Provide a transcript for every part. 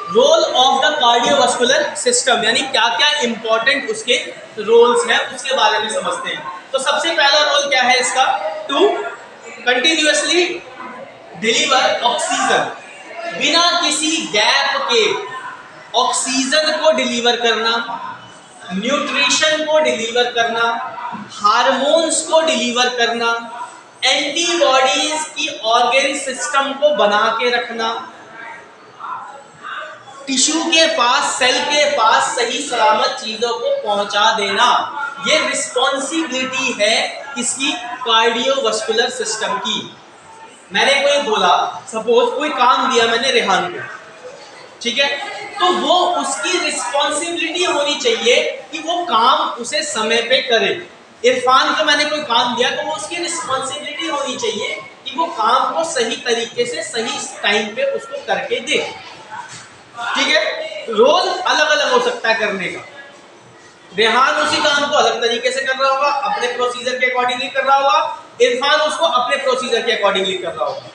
Role of the cardiovascular system, यानी क्या क्या इंपॉर्टेंट उसके रोल्स हैं उसके बारे में समझते हैं। तो सबसे पहला रोल क्या है इसका, टू कंटिन्यूअसली डिलीवर ऑक्सीजन, बिना किसी गैप के ऑक्सीजन को डिलीवर करना, न्यूट्रिशन को डिलीवर करना, हार्मोन्स को डिलीवर करना, एंटीबॉडीज की ऑर्गेन सिस्टम को बना के रखना, टिश्यू के पास, सेल के पास सही सलामत चीजों को पहुंचा देना, ये रिस्पॉन्सिबिलिटी है किसकी, कार्डियोवास्कुलर सिस्टम की। मैंने कोई बोला, सपोज कोई काम दिया मैंने रेहान को, ठीक है, तो वो उसकी रिस्पॉन्सिबिलिटी होनी चाहिए कि वो काम उसे समय पे करे। इरफान को मैंने कोई काम दिया तो वो उसकी रिस्पॉन्सिबिलिटी होनी चाहिए कि वो काम को सही तरीके से सही टाइम पे उसको करके दे। ठीक है, रोल अलग अलग हो सकता है करने का। रेहान उसी काम को अलग तरीके से कर रहा होगा, अपने प्रोसीजर के अकॉर्डिंगली कर रहा होगा, इरफान उसको अपने प्रोसीजर के अकॉर्डिंगली कर रहा होगा,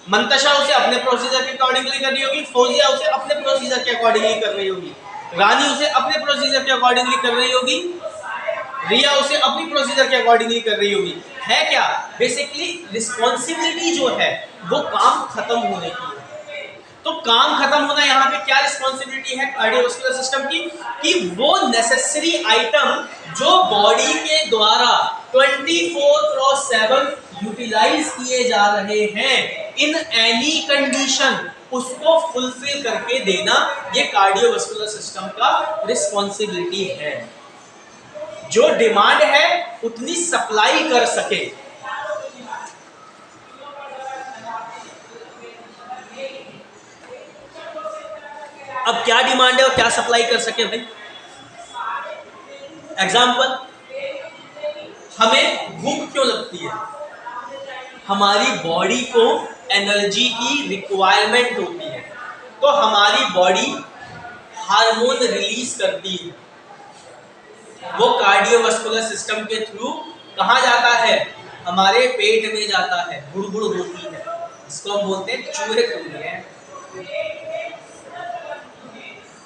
मंतशा उसे अपने प्रोसीजर के अकॉर्डिंगली कर रही होगी, फौजिया उसे अपने प्रोसीजर के अकॉर्डिंगली कर रही होगी, रानी उसे अपने प्रोसीजर के अकॉर्डिंगली कर रही होगी, रिया उसे अपनी प्रोसीजर के अकॉर्डिंगली कर रही होगी। है क्या, बेसिकली रिस्पॉन्सिबिलिटी जो है वो काम खत्म होने की है। तो काम खत्म होना, यहाँ पे क्या रिस्पॉन्सिबिलिटी है कार्डियोवास्कुलर सिस्टम की, कि वो नेसेसरी आइटम जो बॉडी के द्वारा 24/7 यूटिलाइज किए जा रहे हैं इन एनी कंडीशन, उसको फुलफिल करके देना, ये कार्डियोवास्कुलर सिस्टम का रिस्पॉन्सिबिलिटी है। जो डिमांड है उतनी सप्लाई कर सके। अब क्या डिमांड है और क्या सप्लाई कर सके भाई। एग्जाम्पल, हमें भूख क्यों लगती है, हमारी बॉडी को एनर्जी की रिक्वायरमेंट होती है, तो हमारी बॉडी हार्मोन रिलीज करती है, वो कार्डियोवास्कुलर सिस्टम के थ्रू कहाँ जाता है, हमारे पेट में जाता है, गुड़गुड़ होती है, इसको हम बोलते हैं चूहे खुलते हैं।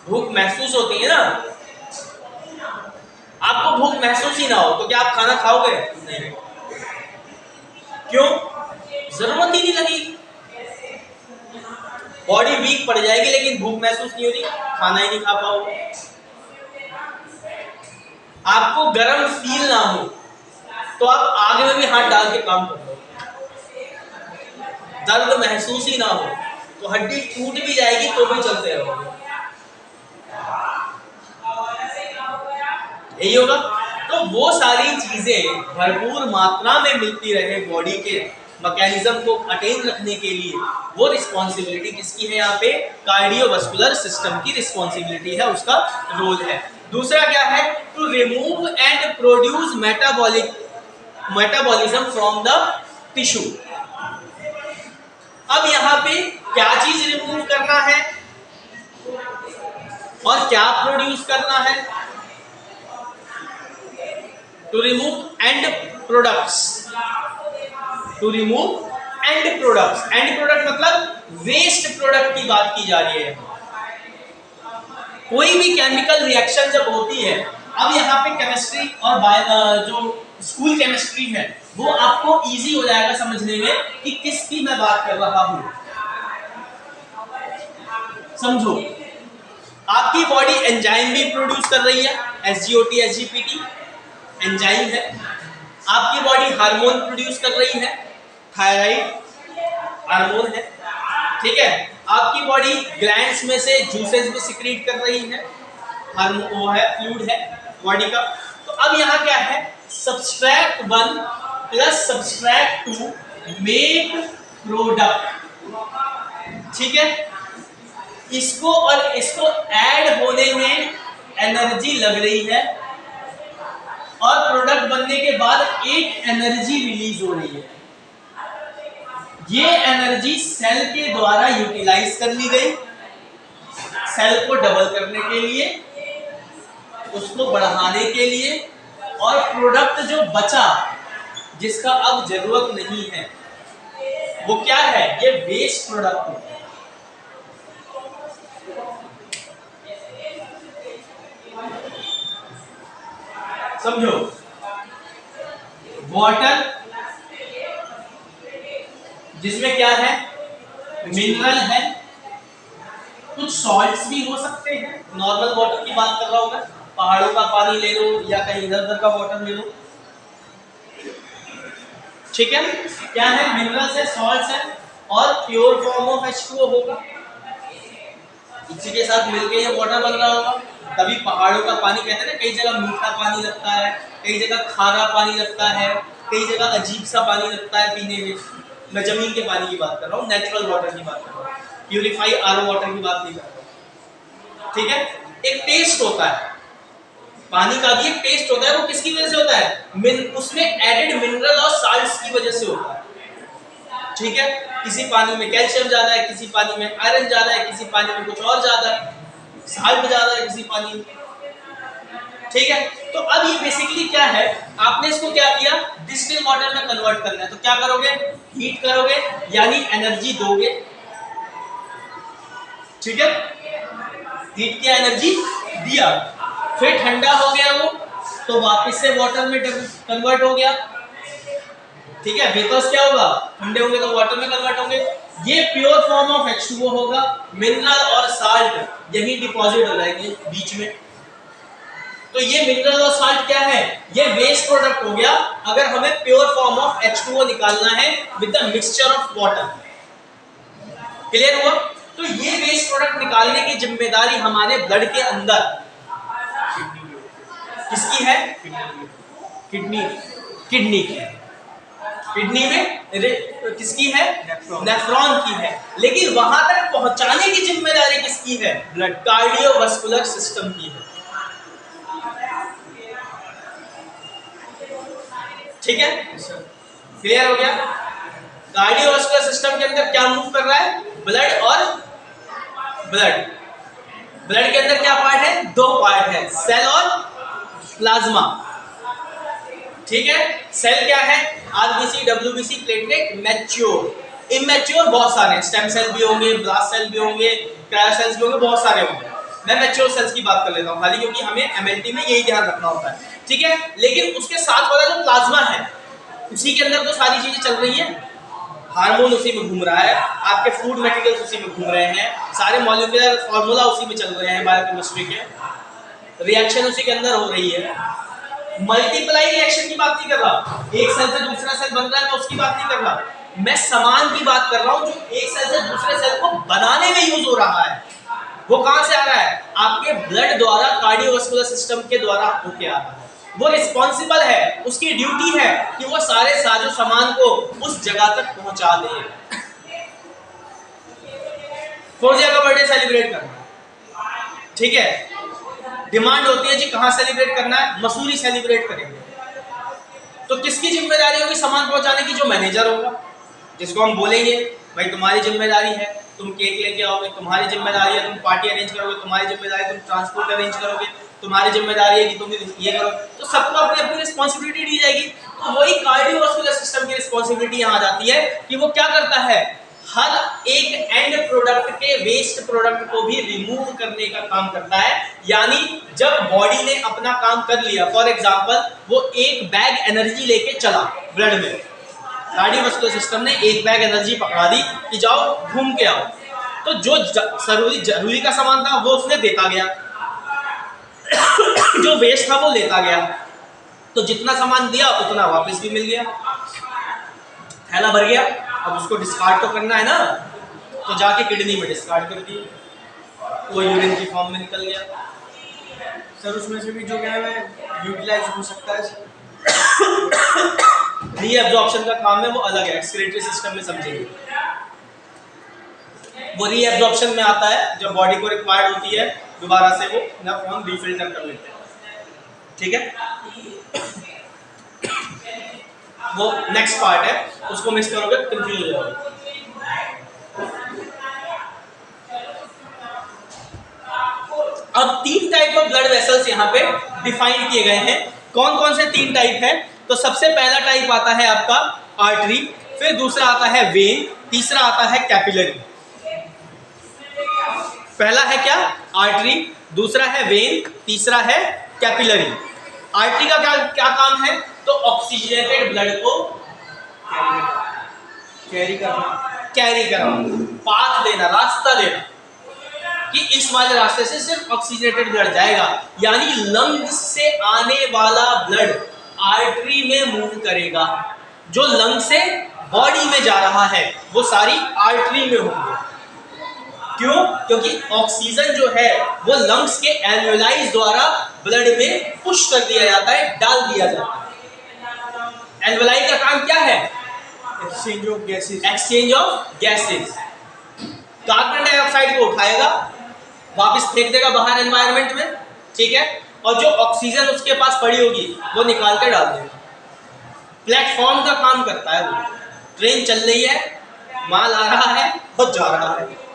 भूख महसूस होती है ना, आपको भूख महसूस ही ना हो तो क्या आप खाना खाओगे, नहीं, क्यों, जरूरत ही नहीं लगेगी, बॉडी वीक पड़ जाएगी, लेकिन भूख महसूस नहीं होगी, खाना ही नहीं खा पाओगे। आपको गर्म फील ना हो तो आप आग में भी हाथ डाल के काम कर लो, दर्द महसूस ही ना हो तो हड्डी टूट भी जाएगी तो भी चलते रहोगे, यही होगा। तो वो सारी चीजें भरपूर मात्रा में मिलती रहे बॉडी के मैकेनिज्म को अटेन रखने के लिए, वो रिस्पॉन्सिबिलिटी किसकी है, यहाँ पे कार्डियोवास्कुलर सिस्टम की रिस्पॉन्सिबिलिटी है, उसका रोल है। दूसरा क्या है, to remove end produce metabolism from the tissue. अब यहाँ पे क्या चीज रिमूव करना है और क्या प्रोड्यूस करना है, to remove end products, to remove end products, end product मतलब वेस्ट प्रोडक्ट की बात की जा रही है। कोई भी केमिकल रिएक्शन जब होती है, अब यहाँ पे केमिस्ट्री और जो स्कूल केमिस्ट्री है वो आपको इजी हो जाएगा समझने में कि किसकी मैं बात कर रहा हूं। समझो, आपकी बॉडी एंजाइम भी प्रोड्यूस कर रही है, SGOT SGPT एंजाइम है, आपकी बॉडी हार्मोन प्रोड्यूस कर रही है, थायराइड हार्मोन है, ठीक है, आपकी बॉडी ग्लैंड्स में से जूसेस भी सिक्रीट कर रही है, हार्मोन वो है, फ्लूइड है बॉडी का। तो अब यहाँ क्या है, subtract 1 plus subtract 2 make product, ठीक है, इसको और इसको ऐड होने में एनर्जी लग रही है और प्रोडक्ट बनने के बाद एक एनर्जी रिलीज हो रही है, ये एनर्जी सेल के द्वारा यूटिलाइज कर ली गई, सेल को डबल करने के लिए, उसको बढ़ाने के लिए, और प्रोडक्ट जो बचा जिसका अब जरूरत नहीं है वो क्या है, ये वेस्ट प्रोडक्ट है। समझो, वाटर जिसमें क्या है, मिनरल है, कुछ सॉल्ट्स भी हो सकते हैं, नॉर्मल वाटर की बात कर रहा हूं मैं, पहाड़ों का पानी ले लो या कहीं इधर उधर का वाटर ले लो, ठीक है। क्या है, मिनरल्स है, सॉल्ट्स है और प्योर फॉर्म ऑफ H2O होगा, इसी के साथ मिलके ये वाटर बन रहा होगा। तभी पहाड़ों का पानी कहते हैं ना, कई जगह मीठा पानी लगता है, कई जगह खारा पानी लगता है, कई जगह अजीब सा पानी लगता है पीने में। मैं जमीन के पानी की बात कर रहा हूँ, नेचुरल वाटर की बात कर रहा हूँ, प्यूरिफाई आरओ वाटर की बात नहीं कर रहा हूँ, ठीक है। एक टेस्ट होता है, पानी का भी एक टेस्ट होता है, वो किसकी वजह से होता है, उसमें एडेड मिनरल और साल्ट्स की वजह से होता है, ठीक है। किसी पानी में कैल्शियम ज्यादा है, किसी पानी में आयरन ज्यादा है, किसी पानी में कुछ और ज्यादा है, साल्ट ज्यादा है किसी पानी में, ठीक है। तो अब ये बेसिकली क्या है, आपने इसको क्या किया, डिस्टिल वाटर में कन्वर्ट करना है, तो क्या करोगे, हीट करोगे यानी एनर्जी दोगे, ठीक है। हीट किया, एनर्जी दिया, फिर ठंडा हो गया वो, तो वापस से वाटर में कन्वर्ट हो गया, ठीक है। वेपर्स क्या होगा, ठंडे होंगे तो वाटर में कन्वर्ट होंगे, ये प्योर फॉर्म ऑफ H2O होगा, मिनरल और साल्ट यही डिपॉजिट हो जाएंगे बीच में। तो ये मिनरल और साल्ट क्या है, ये वेस्ट प्रोडक्ट हो गया, अगर हमें प्योर फॉर्म ऑफ H2O निकालना है with the mixture of water, clear हुआ। तो ये वेस्ट प्रोडक्ट निकालने की जिम्मेदारी हमारे ब्लड के अंदर किसकी है, किडनी की है, किडनी में किसकी है, नेफ्रॉन की है, लेकिन वहां तक पहुंचाने की जिम्मेदारी किसकी है, ब्लड कार्डियोवास्कुलर सिस्टम की है, ठीक है, क्लियर हो गया। कार्डियोवास्कुलर सिस्टम के अंदर क्या मूव कर रहा है, ब्लड और ब्लड के अंदर क्या पार्ट है, दो पार्ट है, सेल और प्लाज्मा, ठीक है। सेल क्या है, RBC, WBC, platelet, mature, immature बहुत सारे, स्टेम सेल भी होंगे, ब्लास्ट सेल भी होंगे, क्रायो सेल्स भी होंगे, बहुत सारे होंगे। मैं मैच्योर सेल्स की बात कर लेता हूँ खाली, क्योंकि हमें एमएलटी में यही ध्यान रखना होता है, ठीक है। लेकिन उसके साथ वाला जो प्लाज्मा है, उसी के अंदर तो सारी चीजें चल रही है, हार्मोन उसी में घूम रहा है, आपके फूड मटेरियल्स उसी में घूम रहे हैं, सारे मॉलिक्यूलर फार्मूला उसी में चल रहे हैं, बायोकेमिस्ट्री के रिएक्शन उसी के अंदर हो रही है। मल्टीप्लाई रिएक्शन की बात नहीं कर रहा, एक सेल से दूसरा सेल बन रहा है, मैं उसकी बात नहीं कर रहा, मैं सामान की बात कर रहा हूं जो एक सेल से दूसरे सेल को बनाने में यूज हो रहा है। वो कहां से आ रहा है, आपके ब्लड द्वारा, कार्डियोवास्कुलर सिस्टम के द्वारा होके आ रहा है। वो रिस्पॉन्सिबल है, उसकी ड्यूटी है कि वो सारे साजो सामान को उस जगह तक पहुंचा दे। फौजिया का बर्थडे सेलिब्रेट करना, ठीक है, डिमांड होती है जी कहां सेलिब्रेट करना है, मसूरी सेलिब्रेट करेंगे, तो किसकी जिम्मेदारी होगी सामान पहुंचाने की, जो मैनेजर होगा, जिसको हम बोलेंगे भाई तुम्हारी जिम्मेदारी है, तुम केक लेके आओगे, तुम्हारी जिम्मेदारी है, तुम पार्टी अरेंज करोगे, तुम्हारी जिम्मेदारी है, तुम ट्रांसपोर्ट अरेंज करोगे, तुम्हारी जिम्मेदारी है कि तुम ये करो, तो सबको अपनी अपनी रिस्पॉन्सिबिलिटी दी जाएगी। तो वही कार्डियोवास्कुलर सिस्टम की रिस्पॉन्सिबिलिटी यहाँ आ जाती है कि वो क्या करता है, हर एक एंड प्रोडक्ट के वेस्ट प्रोडक्ट को भी रिमूव करने का काम करता है। यानी जब बॉडी ने अपना काम कर लिया, फॉर एग्जांपल वो एक बैग एनर्जी लेके चला ब्लड में, कार्डियोवास्कुलर सिस्टम ने एक बैग एनर्जी पकड़ा दी कि जाओ घूम के आओ, तो जो जरूरी का सामान था वो उसने देता गया, जो वेस्ट था वो लेता गया, तो जितना सामान दिया उतना वापस भी मिल गया, थैला भर गया। अब उसको डिस्कार्ड तो करना है ना, तो जाके किडनी में डिस्कार्ड कर दिया, वो यूरिन की फॉर्म में निकल गया। सर उसमें से भी जो क्या है यूटिलाइज हो सकता है सर, रीएब्जॉर्प्शन का काम है, वो अलग है, एक्सक्रीटरी सिस्टम में समझेंगे। वो रीएब्जॉर्प्शन में आता है जब बॉडी को रिक्वायर्ड होती है, दोबारा से वो अपना फॉर्म रीफिल्टर कर लेते हैं, ठीक है। वो नेक्स्ट पार्ट है, उसको मिस करोगे कंफ्यूज हो जाओगे। अब 3 टाइप ऑफ ब्लड वेसल्स यहाँ पे डिफाइन किए गए हैं। कौन कौन से 3 टाइप है, तो सबसे पहला टाइप आता है आपका आर्टरी, फिर दूसरा आता है वेन, तीसरा आता है कैपिलरी। पहला है क्या? आर्टरी, दूसरा है वेन, तीसरा है कैपिलरी। आर्टरी का क्या क्या काम है? तो ऑक्सीजनेटेड ब्लड को कैरी करना, पाथ देना, रास्ता देना कि इस वाले रास्ते से सिर्फ ऑक्सीजनेटेड ब्लड जाएगा, यानी लंग्स से आने वाला ब्लड आर्टरी में मूव करेगा। जो लंग से बॉडी में जा रहा है वो सारी आर्टरी में होंगे। क्यों? क्योंकि ऑक्सीजन जो है वो लंग्स के एल्वेलाई द्वारा ब्लड में पुश कर दिया जाता है, डाल दिया जाता है। एल्वेलाई का काम क्या है? Exchange of gases. Exchange of gases. Carbon dioxide को उठाएगा, वापस फेंक देगा बाहर एनवायरनमेंट में, ठीक है, और जो ऑक्सीजन उसके पास पड़ी होगी वो निकाल के डाल देगा। प्लेटफॉर्म का काम करता है वो। ट्रेन चल रही है, माल आ रहा है और जा रहा है।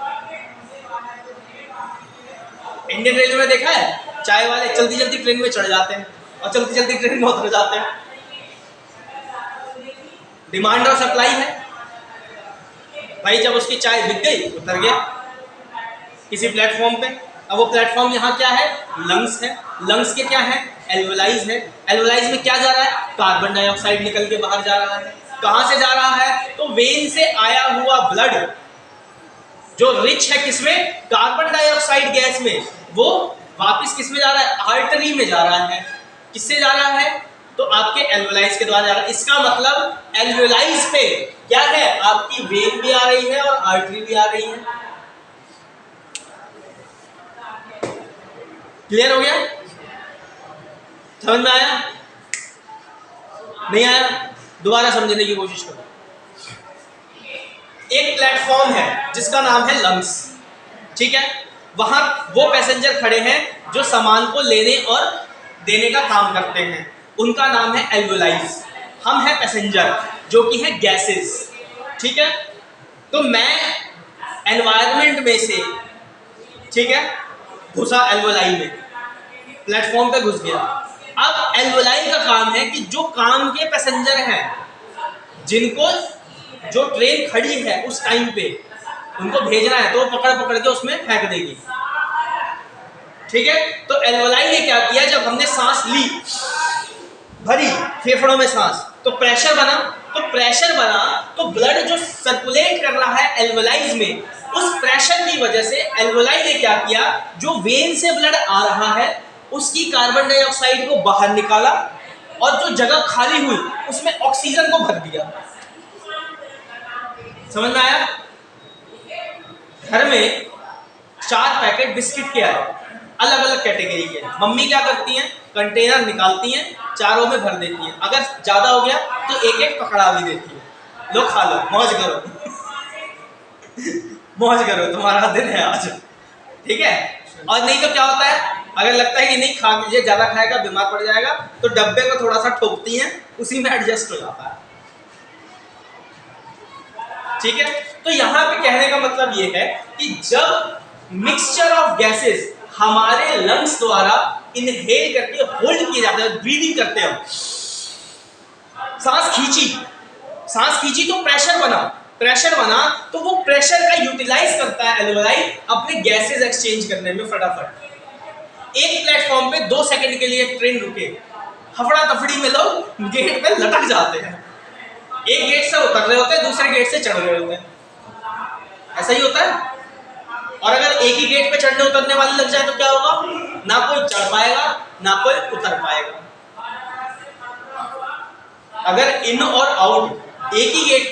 इंडियन रेलवे में देखा है, चाय वाले जल्दी जल्दी ट्रेन में चढ़ जाते हैं और जल्दी जल्दी ट्रेन में उतर जाते हैं। डिमांड और सप्लाई है भाई, जब उसकी चाय बिक गई उतर गया किसी प्लेटफॉर्म पे। अब वो प्लेटफॉर्म यहाँ क्या है? लंग्स है। लंग्स के क्या है? एल्वेलाइज है। एल्वेलाइज में क्या जा रहा है? कार्बन डाइऑक्साइड निकल के बाहर जा रहा है। कहाँ से जा रहा है? तो वेन से आया हुआ ब्लड जो रिच है किसमें? कार्बन डाइऑक्साइड गैस में, वो वापस किस में जा रहा है? आर्टरी में जा रहा है। किससे जा रहा है? तो आपके एल्वेलाइज के द्वारा जा रहा है। इसका मतलब एल्वेलाइज पे क्या है? आपकी वेन भी आ रही है और आर्टरी भी आ रही है। क्लियर हो गया? समझ में आया? नहीं आया? दोबारा समझने की कोशिश करो। एक प्लेटफॉर्म है जिसका नाम है लंग्स, ठीक है, वहां वो पैसेंजर खड़े हैं जो सामान को लेने और देने का काम करते हैं, उनका नाम है एल्वेलाइज। हम हैं पैसेंजर जो कि है गैसेस, ठीक है। तो मैं एनवायरनमेंट में से, ठीक है, घुसा एल्वेलाई में, प्लेटफॉर्म पे घुस गया। अब एल्वेलाई का काम है कि जो काम के पैसेंजर हैं, जिनको जो ट्रेन खड़ी है उस टाइम पे उनको भेजना है, तो वो पकड़ पकड़ के उसमें फेंक देगी, ठीक है। तो एल्वेलाई ने क्या किया? जब हमने सांस ली, भरी फेफड़ों में सांस, तो प्रेशर बना। तो प्रेशर बना तो ब्लड जो सर्कुलेट कर रहा है एल्वेलाइज में, उस प्रेशर की वजह से एल्वेलाई ने क्या किया? जो वेन से ब्लड आ रहा है उसकी कार्बन डाइऑक्साइड को बाहर निकाला और जो जगह खाली हुई उसमें ऑक्सीजन को भर दिया। समझ में आया? घर में 4 पैकेट बिस्किट के आए, अलग अलग कैटेगरी के। मम्मी क्या करती हैं? कंटेनर निकालती हैं, चारों में भर देती हैं। अगर ज्यादा हो गया तो एक एक पकड़ा भी देती है, लो खा लो, मौज करो मौज करो, तुम्हारा दिन है आज, ठीक है। और नहीं तो क्या होता है, अगर लगता है कि नहीं खा लीजिए, ज्यादा खाएगा बीमार पड़ जाएगा, तो डब्बे को थोड़ा सा ठोकती हैं, उसी में एडजस्ट हो जाता है, ठीक है। तो यहाँ पे कहने का मतलब ये है कि जब मिक्सचर ऑफ गैसेस हमारे लंग्स द्वारा इनहेल करके होल्ड किए जाते हैं, ब्रीदिंग करते हैं, सांस खींची तो प्रेशर बना तो वो प्रेशर का यूटिलाइज करता है एल्वेलाई अपने गैसेस एक्सचेंज करने में फटाफट। एक प्लेटफॉर्म पे 2 सेकंड के लिए ट्रेन रुके, हफड़ा तफड़ी में लोग गेट पे लटक जाते हैं, एक गेट से उतर रहे होते हैं, दूसरे गेट से चढ़ रहे होते हैं, ऐसा ही होता है। और अगर एक ही गेट पे चढ़ने उतरने वाली लग जाए तो क्या होगा? ना कोई चढ़ पाएगा ना कोई उतर पाएगा। अगर इन और आउट एक ही गेट